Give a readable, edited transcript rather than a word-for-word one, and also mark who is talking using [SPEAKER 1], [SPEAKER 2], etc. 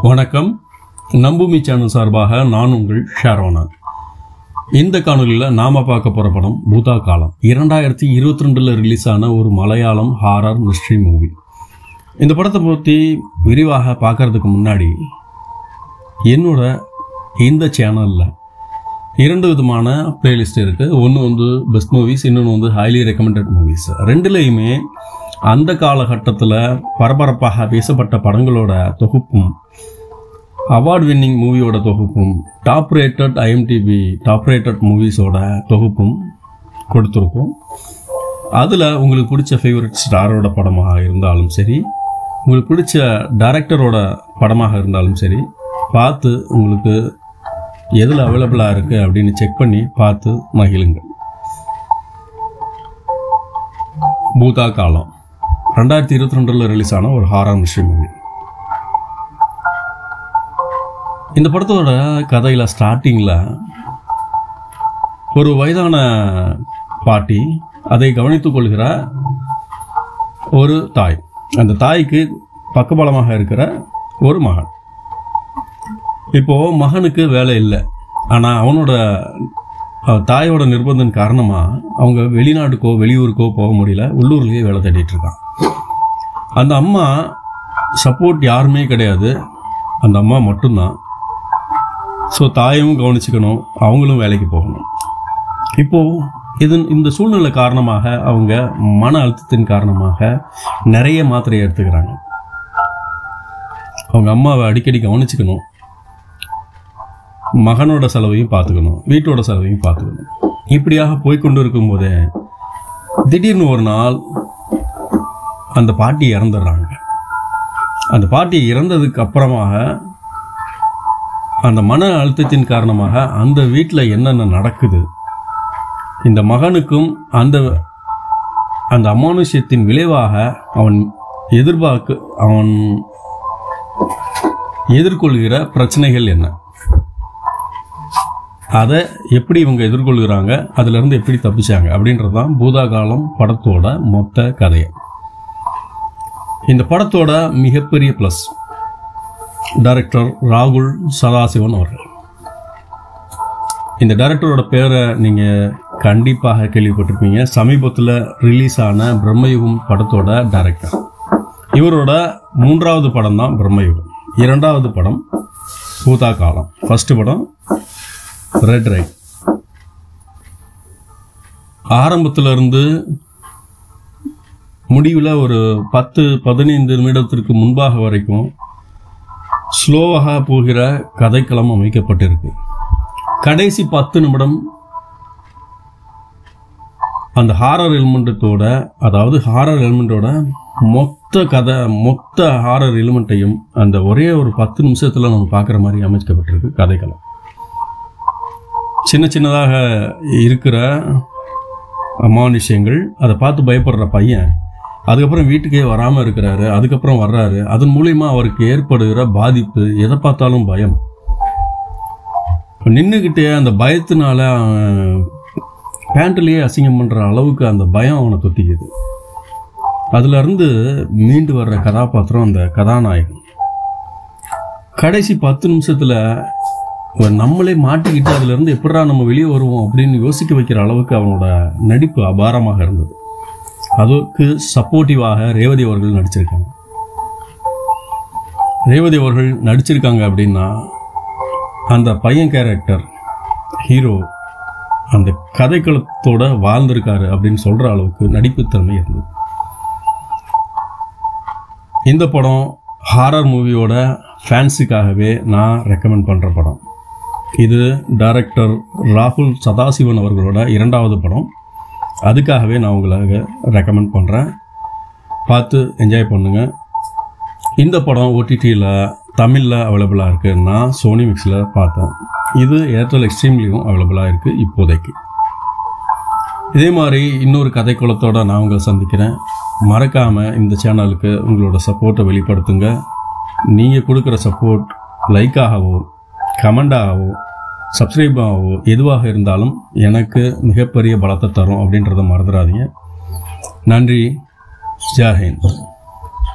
[SPEAKER 1] வணக்கம். நம்பூமி சேனல் சார்பாக நான் உங்கள் ஷாரோனா. இந்த காணொலியில் நாம் பார்க்க போகிற படம் பூதா காலம். 2022 ரிலீஸ் ஆன ஒரு மலையாளம் ஹாரர் மிஸ்ட்ரி மூவி. இந்த படத்தை பற்றி விரிவாக பார்க்கறதுக்கு முன்னாடி என்னோட இந்த சேனலில் 2 விதமான பிளேலிஸ்ட் இருக்குது. ஒன்று பெஸ்ட் மூவிஸ், இன்னொன்று ஹைலி ரெக்கமெண்டட் மூவிஸ். ரெண்டுலேயுமே அந்த காலகட்டத்தில் பரபரப்பாக பேசப்பட்ட படங்களோட தொகுப்பும், அவார்ட் வின்னிங் மூவியோட தொகுப்பும், top rated IMDb top rated மூவிஸோட தொகுப்பும் கொடுத்துருக்கோம். அதில் உங்களுக்கு பிடிச்ச ஃபேவரட் ஸ்டாரோட படமாக இருந்தாலும் சரி, உங்களுக்கு பிடிச்ச டைரக்டரோட படமாக இருந்தாலும் சரி, பார்த்து உங்களுக்கு எதில் அவைலபிளாக இருக்குது அப்படின்னு செக் பண்ணி பார்த்து மகிழுங்கள். பூதா காலம் 2022 ரிலீஸ் ஆன ஒரு ஹாரர் மிஸ்ட்ரி மூவி. இந்த படத்தோட கதையில் ஸ்டார்டிங்கில் ஒரு வயதான பாட்டி, அதை கவனித்துக் கொள்கிற ஒரு தாய், அந்த தாய்க்கு பக்கபலமாக இருக்கிற ஒரு மகன். இப்போது மகனுக்கு வேலை இல்லை, ஆனால் அவனோட தாயோட நிர்பந்தம் காரணமாக அவங்க வெளிநாட்டுக்கோ வெளியூருக்கோ போக முடியல, உள்ளூர்லேயே வேலை தேடிட்டு இருக்கான். அந்த அம்மா சப்போர்ட் யாருமே கிடையாது, அந்த அம்மா மட்டும்தான். ஸோ தாயும் கவனிச்சுக்கணும், அவங்களும் வேலைக்கு போகணும். இப்போது இந்த சூழ்நிலை காரணமாக அவங்க மன அழுத்தத்தின் காரணமாக நிறைய மாத்திரை எடுத்துக்கிறாங்க. அவங்க அம்மாவை அடிக்கடி கவனிச்சுக்கணும், மகனோட செலவையும் பார்த்துக்கணும், வீட்டோட செலவையும் பார்த்துக்கணும். இப்படியாக போய்கொண்டு இருக்கும்போதே திடீர்னு ஒரு நாள் அந்த பாட்டி இறந்துடுறாங்க. அந்த பாட்டி இறந்ததுக்கு அப்புறமாக அந்த மன அழுத்தத்தின் காரணமாக அந்த வீட்டில் என்னென்ன நடக்குது, இந்த மகனுக்கும் அந்த அமானுஷ்யத்தின் விளைவாக அவன் எதிர்கொள்கிற பிரச்சனைகள் என்ன, அதை எப்படி இவங்க எதிர்கொள்கிறாங்க, அதிலிருந்து எப்படி தப்பிச்சாங்க அப்படின்றது தான் பூதா காலம் படத்தோட மொத்த கதையை. இந்த படத்தோட மிகப்பெரிய ப்ளஸ் டைரக்டர் ராகுல் சதாசிவன் அவர்கள். இந்த டைரக்டரோட பேரை நீங்கள் கண்டிப்பாக கேள்விப்பட்டிருப்பீங்க. சமீபத்தில் ரிலீஸ் ஆன பிரம்மயுகம் படத்தோட டைரக்டர். இவரோட 3வது படம் தான் பிரம்மயுகம், 2வது படம் பூதா காலம், ஃபர்ஸ்ட் படம் ரெட் ரைட். ஆரம்பத்திலிருந்து முடிவில் ஒரு 10-15 நிமிடத்திற்கு முன்பாக வரைக்கும் ஸ்லோவாக போகிற கதைக்களம் அமைக்கப்பட்டிருக்கு. கடைசி 10 நிமிடம் அந்த ஹாரர் எலிமெண்ட்டோட, அதாவது ஹாரர் எலிமெண்ட்டோட மொத்த ஹாரர் எலிமெண்ட்டையும் அந்த ஒரே ஒரு 10 நிமிஷத்தில் நம்ம பார்க்குற மாதிரி அமைக்கப்பட்டிருக்கு கதைக்களம். சின்னதாக இருக்கிற அமானுஷ்யங்கள், அதை பார்த்து பயப்படுற பையன் அதுக்கப்புறம் வீட்டுக்கே வராமல் இருக்கிறாரு, அதுக்கப்புறம் வர்றாரு, அதன் மூலிமா அவருக்கு ஏற்படுகிற பாதிப்பு, எதை பார்த்தாலும் பயம். நின்றுக்கிட்டே அந்த பயத்தினால பேண்ட்லேயே அசிங்கம் பண்ணுற அளவுக்கு அந்த பயம் அவனை தொத்திக்குது. அதுலேருந்து மீண்டு வர்ற கதாபாத்திரம் அந்த கதாநாயகன். கடைசி 10 நிமிஷத்தில் நம்மளே மாட்டிக்கிட்டு அதுலேருந்து எப்படா நம்ம வெளியே வருவோம் அப்படின்னு யோசிக்க வைக்கிற அளவுக்கு அவனோட நடிப்பு அபாரமாக இருந்தது. அதுக்கு சப்போர்ட்டிவாக ரேவதி அவர்கள் நடிச்சிருக்காங்க. ரேவதி அவர்கள் நடிச்சிருக்காங்க அப்படின்னா அந்த பையன் கேரக்டர் ஹீரோ அந்த கதைக்களத்தோட வாழ்ந்திருக்காரு அப்படின்னு சொல்கிற அளவுக்கு நடிப்புத்திறமை இருந்தது. இந்த படம் ஹாரர் மூவியோட ஃபேன்ஸுக்காகவே நான் ரெக்கமெண்ட் பண்ணுற படம். இது டைரக்டர் ராகுல் சதாசிவன் அவர்களோட 2வது படம். அதுக்காகவே நான் உங்களுக்கு ரெக்கமெண்ட் பண்ணுறேன். பார்த்து என்ஜாய் பண்ணுங்கள். இந்த படம் ஓடிடியில் தமிழில் அவைலபிளாக இருக்குது. நான் சோனி மிக்ஸில் பார்த்தேன். இது ஏர்டெல் எக்ஸ்ட்ரீம்லேயும் அவைலபிளாக இருக்குது இப்போதைக்கு. இதே மாதிரி இன்னொரு கதைக்குளத்தோடு நான் உங்களை சந்திக்கிறேன். மறக்காமல் இந்த சேனலுக்கு உங்களோட சப்போர்ட்டை வெளிப்படுத்துங்க. நீங்கள் கொடுக்குற சப்போர்ட் லைக்காகவோ கமெண்டாகவோ சப்ஸ்கிரைபாகவோ எதுவாக இருந்தாலும் எனக்கு மிகப்பெரிய பலத்தை தரும் அப்படின்றத மறந்துடாதீங்க. நன்றி. ஜெய் ஹிந்த்.